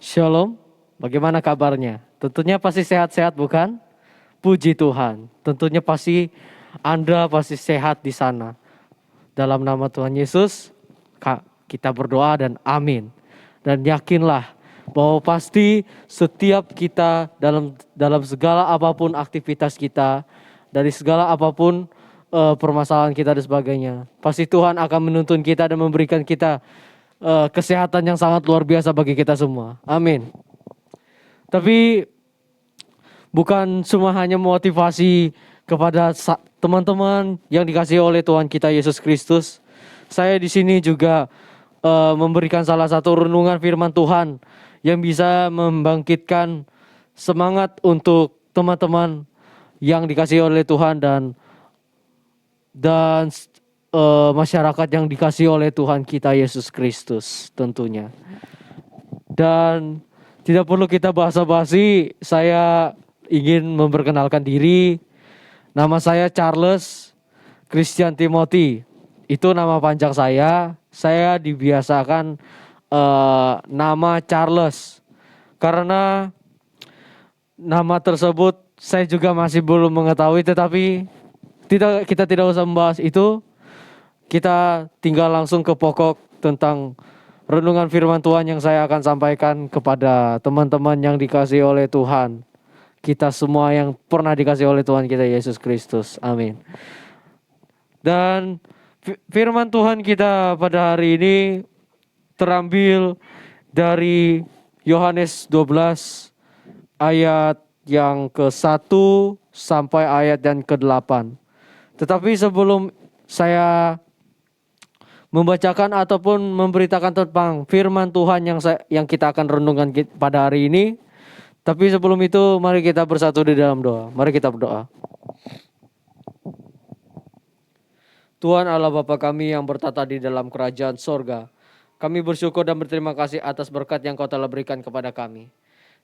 Shalom, bagaimana kabarnya? Tentunya pasti sehat-sehat bukan? Puji Tuhan, tentunya pasti Anda pasti sehat di sana. Dalam nama Tuhan Yesus, kita berdoa dan amin. Dan yakinlah bahwa pasti setiap kita dalam segala apapun aktivitas kita, dari segala apapun permasalahan kita dan sebagainya, pasti Tuhan akan menuntun kita dan memberikan kita kesehatan yang sangat luar biasa bagi kita semua. Amin. Tapi bukan cuma hanya motivasi kepada teman-teman yang dikasihi oleh Tuhan kita Yesus Kristus. Saya di sini juga memberikan salah satu renungan firman Tuhan yang bisa membangkitkan semangat untuk teman-teman yang dikasihi oleh Tuhan dan masyarakat yang dikasihi oleh Tuhan kita Yesus Kristus tentunya. Dan tidak perlu kita basa-basi, saya ingin memperkenalkan diri. Nama saya Charles Christian Timothy. Itu nama panjang saya. Saya dibiasakan nama Charles. Karena nama tersebut saya juga masih belum mengetahui, tetapi kita tidak usah membahas itu. Kita tinggal langsung ke pokok tentang renungan firman Tuhan yang saya akan sampaikan kepada teman-teman yang dikasihi oleh Tuhan. Kita semua yang pernah dikasihi oleh Tuhan kita Yesus Kristus. Amin. Dan firman Tuhan kita pada hari ini terambil dari Yohanes 12 ayat yang ke-1 sampai ayat yang ke-8. Tetapi sebelum saya membacakan ataupun memberitakan tentang firman Tuhan yang kita akan renungkan pada hari ini. Tapi sebelum itu mari kita bersatu di dalam doa. Mari kita berdoa. Tuhan Allah Bapa kami yang bertata di dalam kerajaan sorga, kami bersyukur dan berterima kasih atas berkat yang Kau telah berikan kepada kami.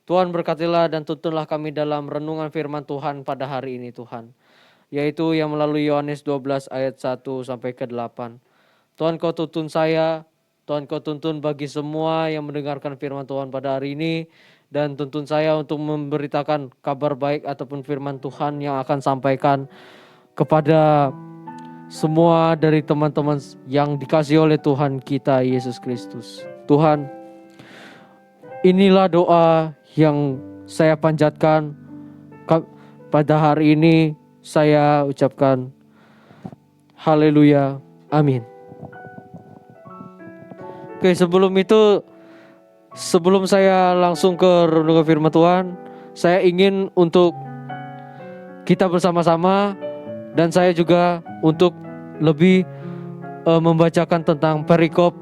Tuhan berkatilah dan tuntunlah kami dalam renungan firman Tuhan pada hari ini Tuhan. Yaitu yang melalui Yohanes 12 ayat 1 sampai ke-8. Tuhan Kau tuntun saya, Tuhan Kau tuntun bagi semua yang mendengarkan firman Tuhan pada hari ini. Dan tuntun saya untuk memberitakan kabar baik ataupun firman Tuhan yang akan sampaikan kepada semua dari teman-teman yang dikasihi oleh Tuhan kita Yesus Kristus. Tuhan, inilah doa yang saya panjatkan pada hari ini. Saya ucapkan haleluya, amin. Oke, sebelum saya langsung ke renungan firman Tuhan, saya ingin untuk kita bersama-sama dan saya juga untuk lebih membacakan tentang perikop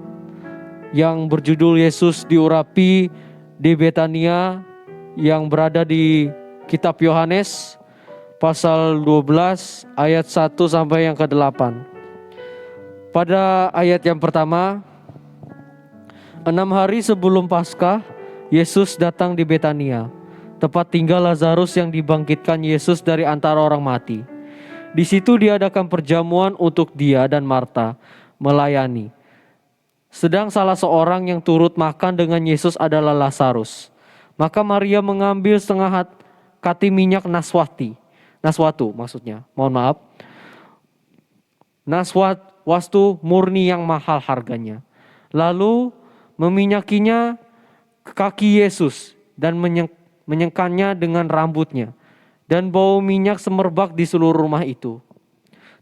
yang berjudul Yesus diurapi di Betania yang berada di kitab Yohanes pasal 12 ayat 1 sampai yang ke-8. Pada ayat yang pertama, 6 hari sebelum Paskah, Yesus datang di Betania, tempat tinggal Lazarus yang dibangkitkan Yesus dari antara orang mati. Di situ diadakan perjamuan untuk dia dan Marta melayani. Sedang salah seorang yang turut makan dengan Yesus adalah Lazarus. Maka Maria mengambil setengah kati minyak naswatu maksudnya, naswastu murni yang mahal harganya. Lalu meminyakinya kaki Yesus dan menyengkannya dengan rambutnya, dan bau minyak semerbak di seluruh rumah itu.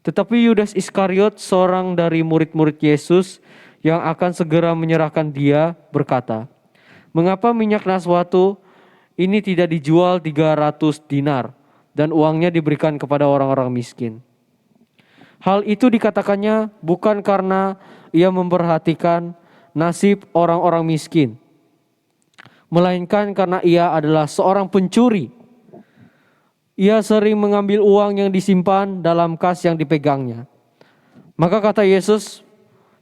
Tetapi Yudas Iskariot, seorang dari murid-murid Yesus yang akan segera menyerahkan dia, berkata, "Mengapa minyak naswatu ini tidak dijual 300 dinar dan uangnya diberikan kepada orang-orang miskin?" Hal itu dikatakannya bukan karena ia memperhatikan nasib orang-orang miskin, melainkan karena ia adalah seorang pencuri. Ia sering mengambil uang yang disimpan dalam kas yang dipegangnya. Maka kata Yesus,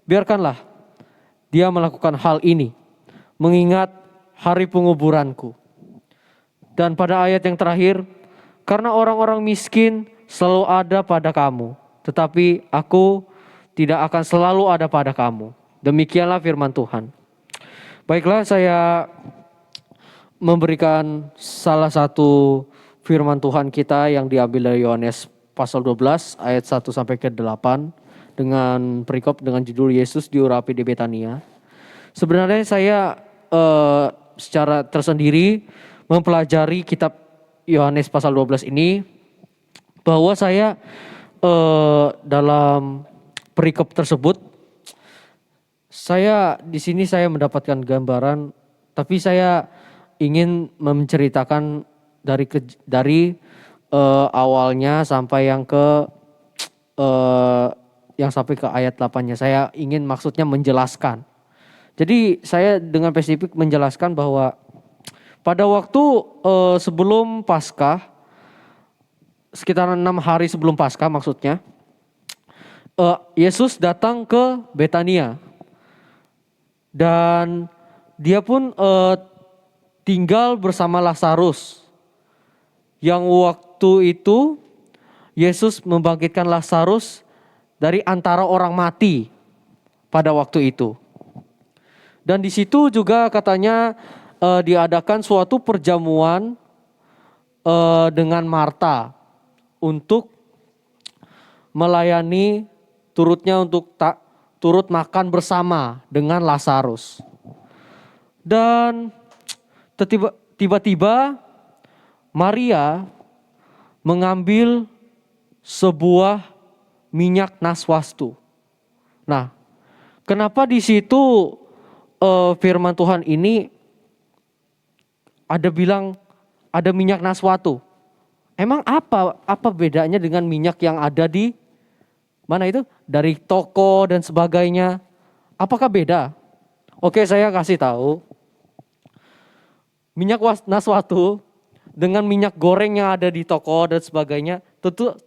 "Biarkanlah dia melakukan hal ini, mengingat hari penguburanku." Dan pada ayat yang terakhir, "Karena orang-orang miskin selalu ada pada kamu, tetapi aku tidak akan selalu ada pada kamu." Demikianlah firman Tuhan. Baiklah, saya memberikan salah satu firman Tuhan kita yang diambil dari Yohanes pasal 12 ayat 1 sampai ke 8 dengan perikop dengan judul Yesus diurapi di Betania. Sebenarnya saya secara tersendiri mempelajari kitab Yohanes pasal 12 ini, bahwa saya dalam perikop tersebut saya di sini saya mendapatkan gambaran, tapi saya ingin menceritakan dari awalnya sampai yang ke sampai ke ayat 8-nya. Saya ingin maksudnya menjelaskan. Jadi saya dengan spesifik menjelaskan bahwa pada waktu sebelum Paskah, sekitar 6 hari sebelum Paskah maksudnya, Yesus datang ke Betania. Dan dia pun tinggal bersama Lazarus. Yang waktu itu Yesus membangkitkan Lazarus dari antara orang mati pada waktu itu. Dan di situ juga katanya diadakan suatu perjamuan dengan Marta untuk melayani untuk turut makan bersama dengan Lazarus. Dan tiba-tiba Maria mengambil sebuah minyak naswastu. Nah, kenapa di situ firman Tuhan ini ada bilang ada minyak naswatu? Emang apa bedanya dengan minyak yang ada di mana itu? Dari toko dan sebagainya. Apakah beda? Oke, saya kasih tahu. Minyak naswatu dengan minyak goreng yang ada di toko dan sebagainya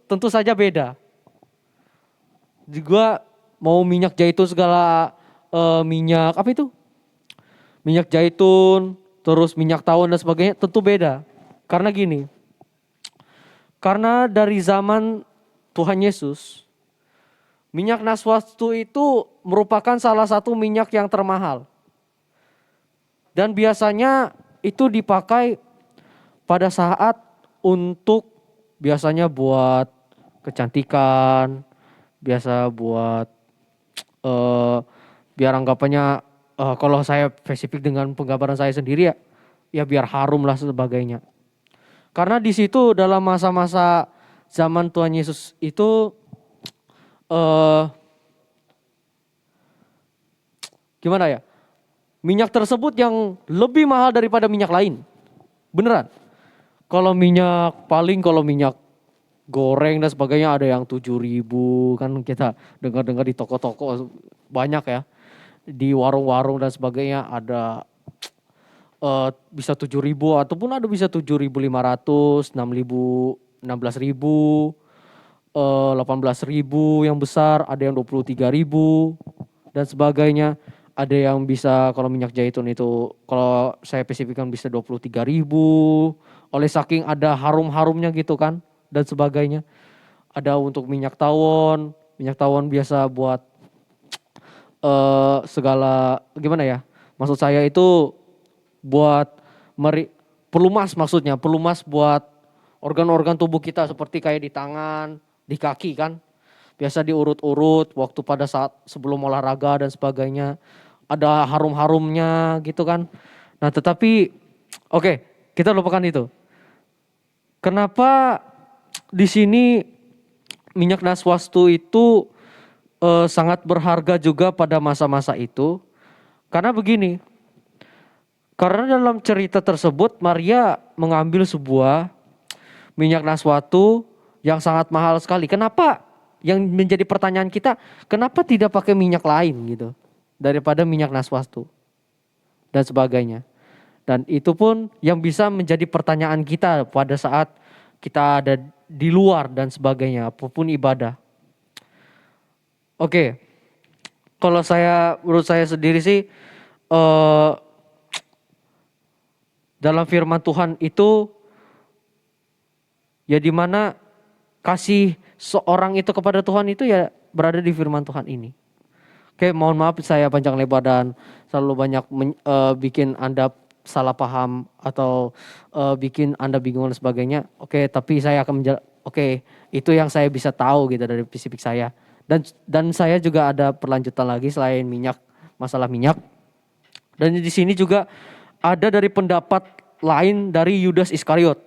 tentu saja beda. Juga mau minyak zaitun segala minyak apa itu? Minyak zaitun, terus minyak tawon dan sebagainya tentu beda. Karena gini. Karena dari zaman Tuhan Yesus, minyak naswastu itu merupakan salah satu minyak yang termahal. Dan biasanya itu dipakai pada saat biasanya buat kecantikan, biasa buat biar anggapannya kalau saya spesifik dengan penggambaran saya sendiri ya biar harum lah sebagainya. Karena di situ dalam masa-masa zaman Tuhan Yesus itu gimana ya? Minyak tersebut yang lebih mahal daripada minyak lain. Beneran. Kalau minyak goreng dan sebagainya ada yang 7.000, kan kita dengar-dengar di toko-toko banyak ya. Di warung-warung dan sebagainya ada bisa 7.000 ataupun ada bisa 7.500, 6.000, 16.000, 18.000 yang besar, ada yang 23.000 dan sebagainya. Ada yang bisa kalau minyak zaitun itu kalau saya spesifikkan bisa 23.000. Oleh saking ada harum-harumnya gitu kan dan sebagainya. Ada untuk minyak tawon biasa buat segala gimana ya? Maksud saya itu buat pelumas buat organ-organ tubuh kita seperti kayak di tangan, di kaki kan. Biasa diurut-urut waktu pada saat sebelum olahraga dan sebagainya. Ada harum-harumnya gitu kan. Nah tetapi oke, kita lupakan itu. Kenapa di sini minyak naswastu itu sangat berharga juga pada masa-masa itu? Karena begini, karena dalam cerita tersebut Maria mengambil sebuah minyak naswatu yang sangat mahal sekali. Kenapa? Yang menjadi pertanyaan kita, kenapa tidak pakai minyak lain gitu daripada minyak naswastu dan sebagainya. Dan itu pun yang bisa menjadi pertanyaan kita pada saat kita ada di luar dan sebagainya, apapun ibadah. Oke, kalau menurut saya sendiri sih dalam firman Tuhan itu ya dimana kasih seorang itu kepada Tuhan itu ya berada di firman Tuhan ini. Oke, mohon maaf saya panjang lebar dan selalu banyak bikin Anda salah paham atau bikin Anda bingung dan sebagainya. Oke, tapi saya akan oke, itu yang saya bisa tahu gitu dari spesifik saya. Dan saya juga ada perlanjutan lagi selain masalah minyak. Dan di sini juga ada dari pendapat lain dari Yudas Iskariot.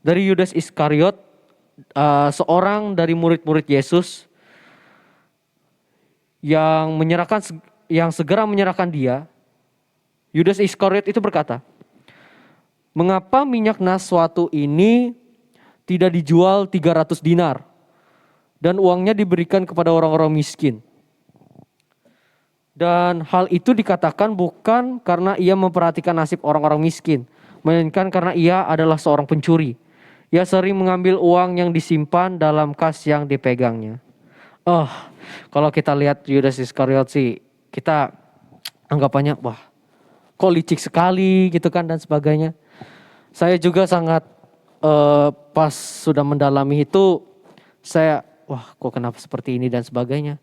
Dari Yudas Iskariot, seorang dari murid-murid Yesus yang segera menyerahkan dia. Yudas Iskariot itu berkata, "Mengapa minyak naswatu ini tidak dijual 300 dinar dan uangnya diberikan kepada orang-orang miskin?" Dan hal itu dikatakan bukan karena ia memperhatikan nasib orang-orang miskin, melainkan karena ia adalah seorang pencuri. Ia sering mengambil uang yang disimpan dalam kas yang dipegangnya. Kalau kita lihat Yudas Iskariot sih, kita anggapannya, wah, kok licik sekali gitu kan dan sebagainya. Saya juga sangat pas sudah mendalami itu, wah kok kenapa seperti ini dan sebagainya.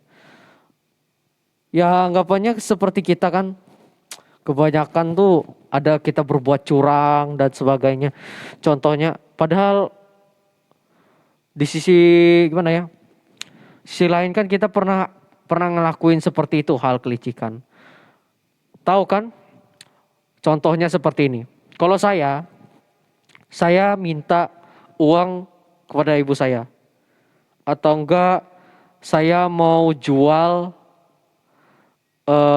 Ya anggapannya seperti kita kan, kebanyakan tuh ada kita berbuat curang dan sebagainya. Contohnya, padahal di sisi gimana ya? Sisi lain kan kita pernah ngelakuin seperti itu, hal kelicikan. Tahu kan? Contohnya seperti ini. Kalau saya minta uang kepada ibu saya. Atau enggak saya mau jual,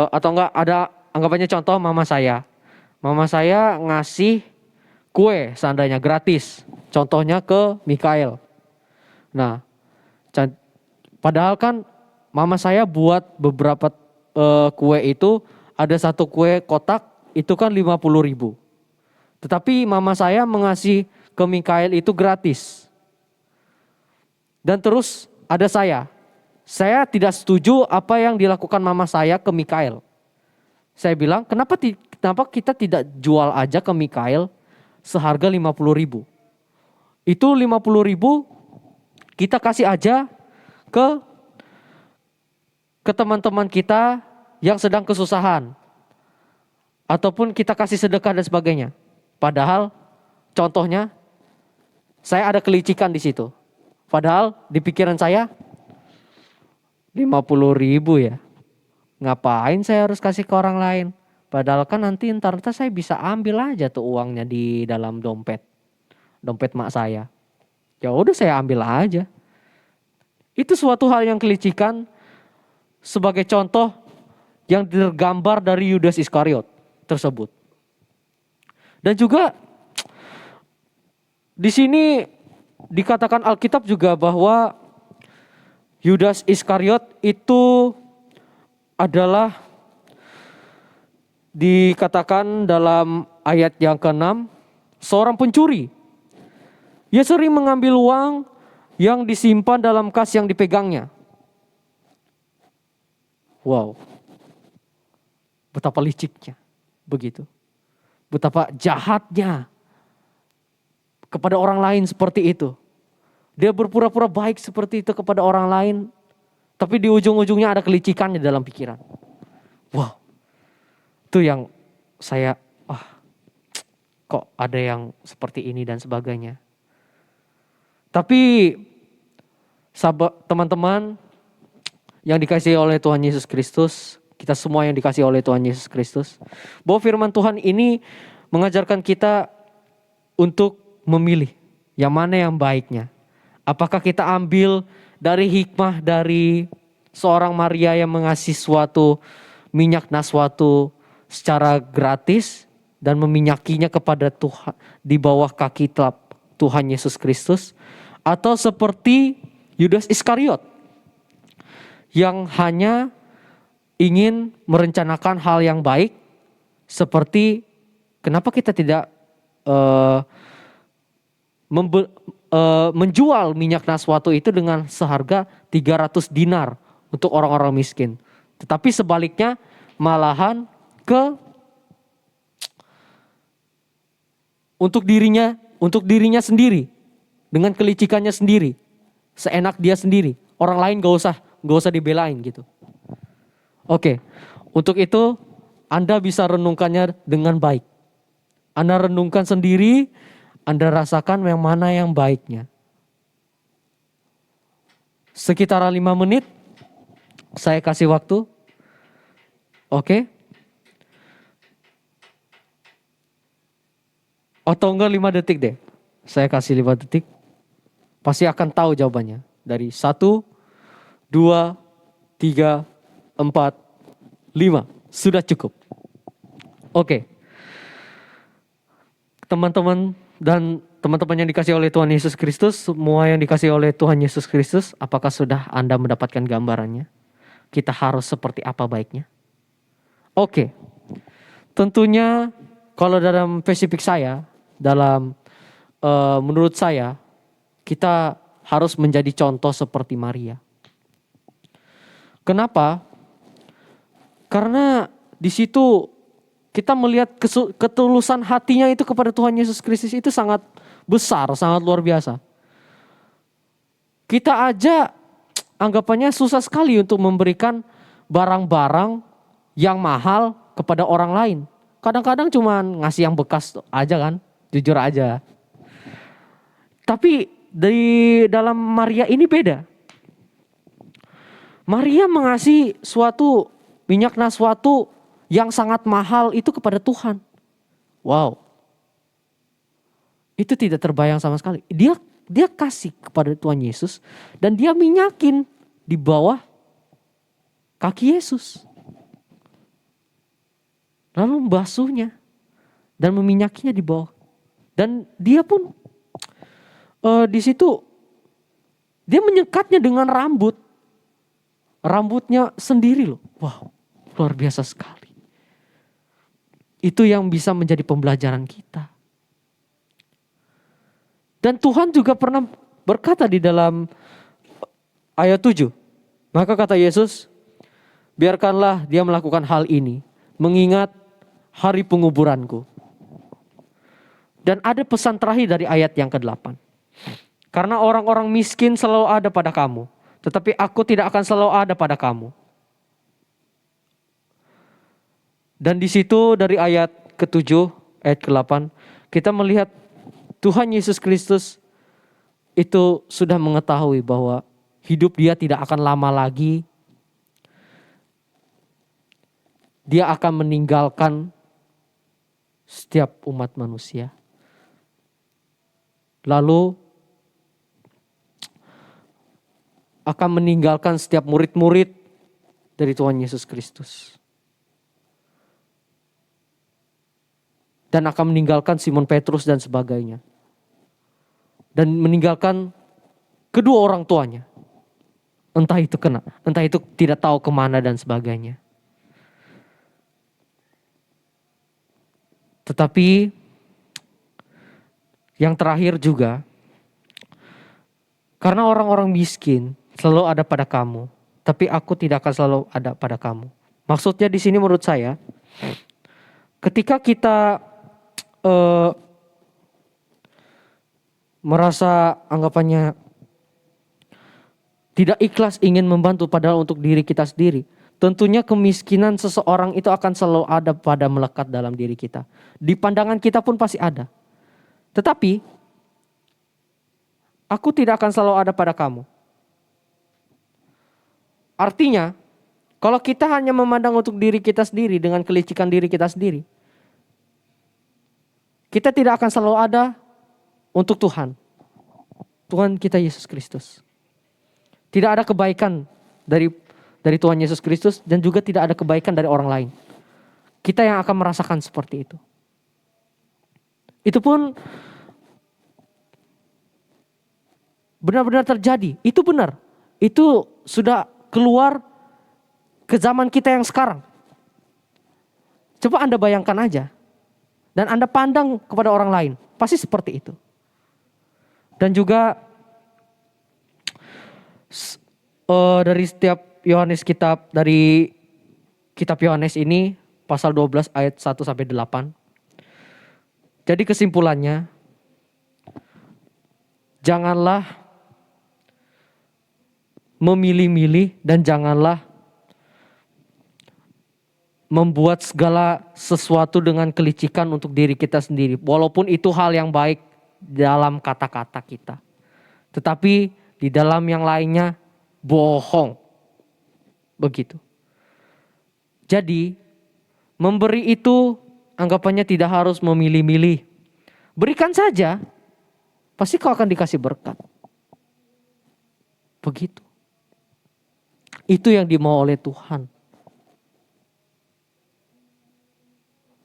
atau enggak ada anggapannya contoh mama saya. Mama saya ngasih kue seandainya gratis. Contohnya ke Mikael. Nah, padahal kan mama saya buat beberapa kue itu, ada satu kue kotak itu kan 50.000. Tetapi mama saya mengasih ke Mikael itu gratis. Dan terus ada saya. Saya tidak setuju apa yang dilakukan mama saya ke Mikael. Saya bilang, kenapa kita tidak jual aja ke Mikael seharga 50.000? Itu 50.000 kita kasih aja ke teman-teman kita yang sedang kesusahan. Ataupun kita kasih sedekah dan sebagainya. Padahal contohnya saya ada kelicikan di situ. Padahal di pikiran saya 50.000 ya. Ngapain saya harus kasih ke orang lain? Padahal kan nanti ntar saya bisa ambil aja tuh uangnya di dalam dompet mak saya. Ya udah saya ambil aja. Itu suatu hal yang kelicikan sebagai contoh yang tergambar dari Yudas Iskariot tersebut. Dan juga di sini dikatakan Alkitab juga bahwa Yudas Iskariot itu adalah dikatakan dalam ayat yang ke-6 seorang pencuri. Ia sering mengambil uang yang disimpan dalam kas yang dipegangnya. Wow. Betapa liciknya. Begitu. Betapa jahatnya kepada orang lain seperti itu. Dia berpura-pura baik seperti itu kepada orang lain, tapi di ujung-ujungnya ada kelicikannya dalam pikiran. Wow, itu yang saya, kok ada yang seperti ini dan sebagainya. Tapi sahabat, teman-teman yang dikasihi oleh Tuhan Yesus Kristus, kita semua yang dikasihi oleh Tuhan Yesus Kristus, bahwa firman Tuhan ini mengajarkan kita untuk memilih yang mana yang baiknya. Apakah kita ambil dari hikmah dari seorang Maria yang mengasih suatu minyak naswatu secara gratis dan meminyakinya kepada Tuhan di bawah kaki Tuhan Yesus Kristus, atau seperti Yudas Iskariot yang hanya ingin merencanakan hal yang baik, seperti kenapa kita tidak menjual minyak naswatu itu dengan seharga 300 dinar untuk orang-orang miskin. Tetapi sebaliknya malahan untuk dirinya sendiri, dengan kelicikannya sendiri, seenak dia sendiri. Orang lain gak usah dibelain gitu. Oke, untuk itu Anda bisa renungkannya dengan baik. Anda renungkan sendiri, Anda rasakan yang mana yang baiknya. Sekitar 5 menit, saya kasih waktu. Oke? Atau enggak 5 detik deh. Saya kasih 5 detik. Pasti akan tahu jawabannya. Dari 1, 2, 3, 4, 5. Sudah cukup. Oke. Teman-teman dan teman-teman yang dikasih oleh Tuhan Yesus Kristus, semua yang dikasih oleh Tuhan Yesus Kristus, apakah sudah Anda mendapatkan gambarannya? Kita harus seperti apa baiknya? Oke. Tentunya kalau dalam spesifik saya, menurut saya, kita harus menjadi contoh seperti Maria. Kenapa? Karena di situ kita melihat ketulusan hatinya itu kepada Tuhan Yesus Kristus itu sangat besar, sangat luar biasa. Kita aja anggapannya susah sekali untuk memberikan barang-barang yang mahal kepada orang lain. Kadang-kadang cuma ngasih yang bekas aja kan, jujur aja. Tapi di dalam Maria ini beda. Maria mengasihi suatu minyak naswatu yang sangat mahal itu kepada Tuhan. Wow. Itu tidak terbayang sama sekali. Dia kasih kepada Tuhan Yesus dan dia minyakin di bawah kaki Yesus. Lalu membasuhnya dan meminyakinya di bawah. Dan dia pun di situ dia menyekatnya dengan rambutnya sendiri loh. Wow, luar biasa sekali. Itu yang bisa menjadi pembelajaran kita. Dan Tuhan juga pernah berkata di dalam ayat 7. Maka kata Yesus, biarkanlah dia melakukan hal ini, mengingat hari penguburanku. Dan ada pesan terakhir dari ayat yang ke-8. Karena orang-orang miskin selalu ada pada kamu, tetapi aku tidak akan selalu ada pada kamu. Dan di situ dari ayat ke-7, ayat ke-8, kita melihat Tuhan Yesus Kristus itu sudah mengetahui bahwa hidup dia tidak akan lama lagi. Dia akan meninggalkan setiap umat manusia. Lalu akan meninggalkan setiap murid-murid dari Tuhan Yesus Kristus. Dan akan meninggalkan Simon Petrus dan sebagainya. Dan meninggalkan kedua orang tuanya. Entah itu tidak tahu kemana dan sebagainya. Tetapi yang terakhir juga, karena orang-orang miskin selalu ada pada kamu, tapi aku tidak akan selalu ada pada kamu. Maksudnya di sini menurut saya, ketika kita merasa anggapannya tidak ikhlas ingin membantu padahal untuk diri kita sendiri, tentunya kemiskinan seseorang itu akan selalu ada pada melekat dalam diri kita. Di pandangan kita pun pasti ada. Tetapi aku tidak akan selalu ada pada kamu. Artinya, kalau kita hanya memandang untuk diri kita sendiri dengan kelicikan diri kita sendiri, kita tidak akan selalu ada untuk Tuhan. Tuhan kita Yesus Kristus. Tidak ada kebaikan dari Tuhan Yesus Kristus dan juga tidak ada kebaikan dari orang lain. Kita yang akan merasakan seperti itu. Itu pun benar-benar terjadi. Itu benar. Itu sudah keluar ke zaman kita yang sekarang. Coba Anda bayangkan aja. Dan Anda pandang kepada orang lain. Pasti seperti itu. Dan juga dari setiap dari kitab Yohanes ini pasal 12 ayat 1 sampai 8. Jadi kesimpulannya, janganlah memilih-milih dan janganlah membuat segala sesuatu dengan kelicikan untuk diri kita sendiri. Walaupun itu hal yang baik dalam kata-kata kita. Tetapi di dalam yang lainnya bohong. Begitu. Jadi memberi itu anggapannya tidak harus memilih-milih. Berikan saja, pasti kau akan dikasih berkat. Begitu. Itu yang dimau oleh Tuhan.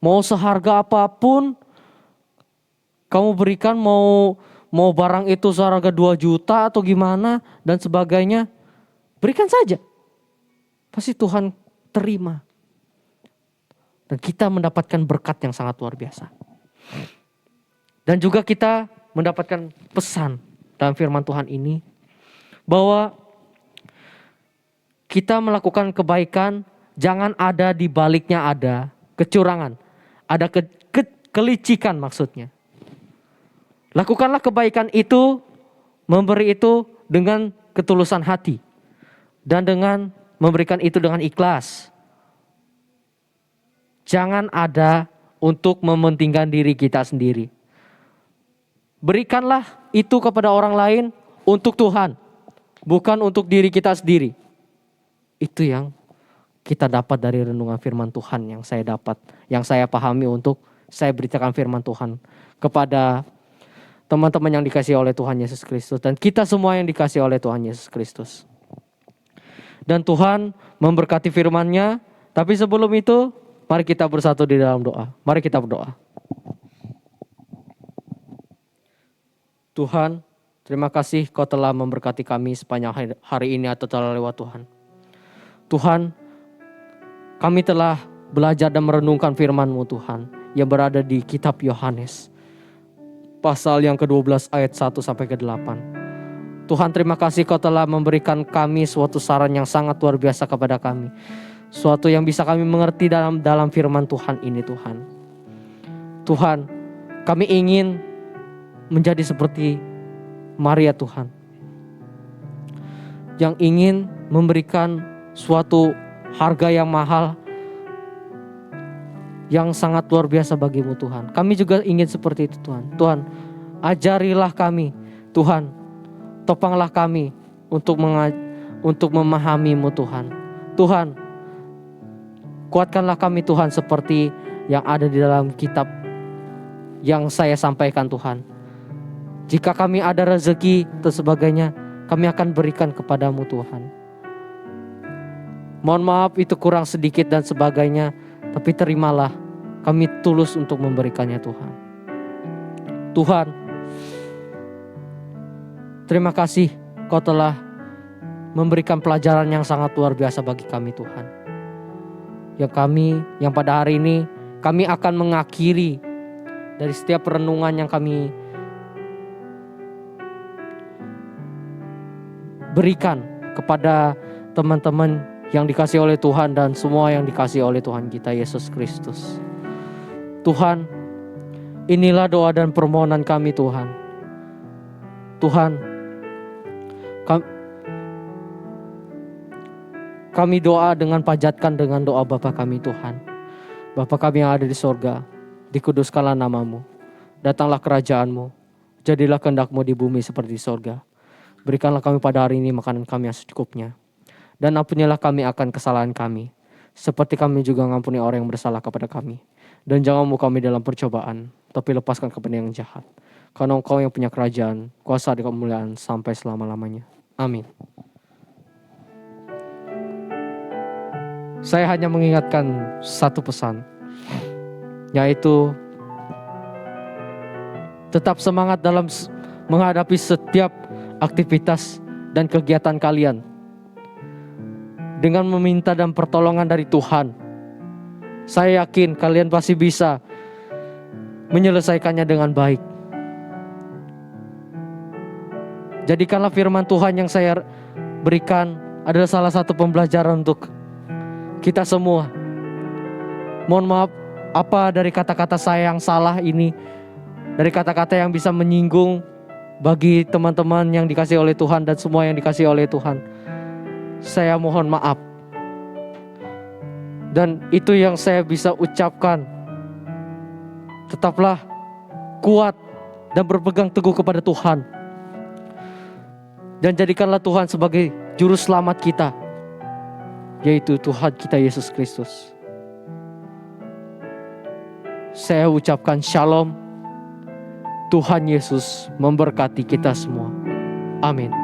Mau seharga apapun kamu berikan, mau barang itu seharga 2 juta atau gimana dan sebagainya, berikan saja. Pasti Tuhan terima. Dan kita mendapatkan berkat yang sangat luar biasa. Dan juga kita mendapatkan pesan dalam firman Tuhan ini, bahwa kita melakukan kebaikan, jangan ada di baliknya ada kecurangan. Ada kelicikan maksudnya. Lakukanlah kebaikan itu, memberi itu dengan ketulusan hati. Dan dengan memberikan itu dengan ikhlas. Jangan ada untuk mementingkan diri kita sendiri. Berikanlah itu kepada orang lain untuk Tuhan. Bukan untuk diri kita sendiri. Itu yang kita dapat dari renungan firman Tuhan yang saya dapat, yang saya pahami untuk saya beritakan firman Tuhan kepada teman-teman yang dikasihi oleh Tuhan Yesus Kristus dan kita semua yang dikasihi oleh Tuhan Yesus Kristus. Dan Tuhan memberkati firman-Nya, tapi sebelum itu mari kita bersatu di dalam doa. Mari kita berdoa. Tuhan, terima kasih Kau telah memberkati kami sepanjang hari ini atau telah lewat Tuhan. Tuhan, kami telah belajar dan merenungkan firman-Mu Tuhan yang berada di kitab Yohanes. Pasal yang ke-12 ayat 1 sampai ke-8. Tuhan, terima kasih Kau telah memberikan kami suatu saran yang sangat luar biasa kepada kami. Suatu yang bisa kami mengerti dalam firman Tuhan ini Tuhan. Tuhan, kami ingin menjadi seperti Maria Tuhan. Yang ingin memberikan suatu harga yang mahal, yang sangat luar biasa bagimu Tuhan. Kami juga ingin seperti itu Tuhan. Tuhan, ajarilah kami. Tuhan, topanglah kami untuk memahamimu Tuhan. Tuhan, kuatkanlah kami Tuhan seperti yang ada di dalam kitab yang saya sampaikan Tuhan. Jika kami ada rezeki dan sebagainya, kami akan berikan kepadamu Tuhan. Mohon maaf itu kurang sedikit dan sebagainya, tapi terimalah, kami tulus untuk memberikannya Tuhan. Tuhan, terima kasih Kau telah memberikan pelajaran yang sangat luar biasa bagi kami Tuhan. Yang pada hari ini kami akan mengakhiri dari setiap renungan yang kami berikan kepada teman-teman yang dikasihi oleh Tuhan dan semua yang dikasihi oleh Tuhan kita Yesus Kristus. Tuhan, inilah doa dan permohonan kami Tuhan. Tuhan, kami doa dengan pajatkan dengan doa Bapa kami Tuhan. Bapa kami yang ada di sorga, dikuduskanlah namamu. Datanglah kerajaan-Mu, jadilah kehendak-Mu di bumi seperti di sorga. Berikanlah kami pada hari ini makanan kami yang secukupnya. Dan ampunilah kami akan kesalahan kami, seperti kami juga mengampuni orang yang bersalah kepada kami. Dan jangan membawa kami dalam percobaan, tapi lepaskan kepada yang jahat. Karena Engkau yang punya kerajaan, kuasa dan kemuliaan sampai selama-lamanya. Amin. Saya hanya mengingatkan satu pesan, yaitu tetap semangat dalam menghadapi setiap aktivitas dan kegiatan kalian. Dengan meminta dan pertolongan dari Tuhan, saya yakin kalian pasti bisa menyelesaikannya dengan baik. Jadikanlah firman Tuhan yang saya berikan adalah salah satu pembelajaran untuk kita semua. Mohon maaf apa dari kata-kata saya yang salah ini, dari kata-kata yang bisa menyinggung bagi teman-teman yang dikasihi oleh Tuhan dan semua yang dikasihi oleh Tuhan. Saya mohon maaf. Dan itu yang saya bisa ucapkan. Tetaplah kuat dan berpegang teguh kepada Tuhan. Dan jadikanlah Tuhan sebagai juru selamat kita, yaitu Tuhan kita Yesus Kristus. Saya ucapkan shalom. Tuhan Yesus memberkati kita semua. Amin.